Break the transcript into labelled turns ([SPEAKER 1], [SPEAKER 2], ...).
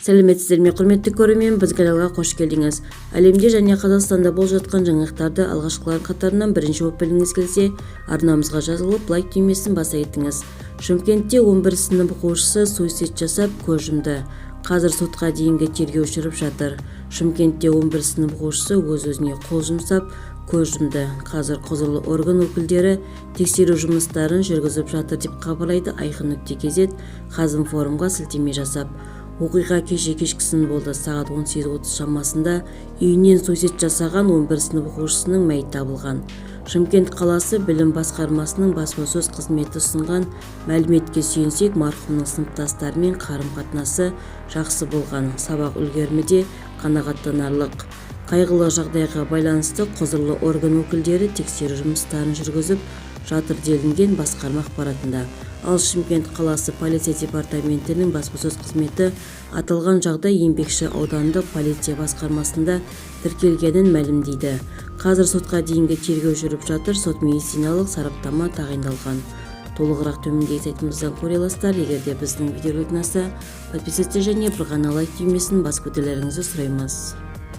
[SPEAKER 1] Сәлеметсіздер ме, құрметті көрермен, біз каналға қош келдіңіз. Әлемде және Қазақстанда болып жатқан жаңалықтарды алғашқылардың қатарынан бірінші болып білгіңіз келсе, арнамызға жазылып, лайк түймесін баса кетіңіз. Шымкентте 11 сынып оқушысы суицид жасап, көз жұмды. Қазір сотқа дейінгі тергеу жүріп жатыр. Шымкентте 11 сынып оқушысы өз-өзіне қол жұмсап, көз жұмды. Қазір құзырлы орган өкілдері тексеру жұмыстарын жүргізіп жатыр деп хабарлайды Айқын.кз Қазинформға сілтеме жасап. Оқиға кешкісін болды. Сағат 18:30 шамасында үйінен суицид жасаған 11 сынып оқушысының мәйіті табылған. Шымкент қаласы білім басқармасының баспасөз қызметі ұсынған мәліметке сүйенсек, марқұмның сыныптастарымен қарым-қатынасы жақсы болған. Сабақ үлгерімі де қанағаттанарлық. Қайғылы жағдайға байланысты құзырлы орган өкілдері тексеру жұмыстарын жүргізіп жатыр делінген басқарма ақпаратында. Ал Шымкент қаласы полиция департаментінің баспасөз қызметі аталған жағдай Еңбекші аудандық полиция басқармасында тіркелгенін мәлімдейді. Қазір сотқа дейінгі тергеу жүріп жатыр, сот-медициналық сараптама тағайындалған. Толығырақ төмендегі сайтымыздан көре аласыздар. Егер де біздің видео ұнаса, подписывайтесь және бір ғана лайк түймесін басып өтулеріңізді сұраймыз.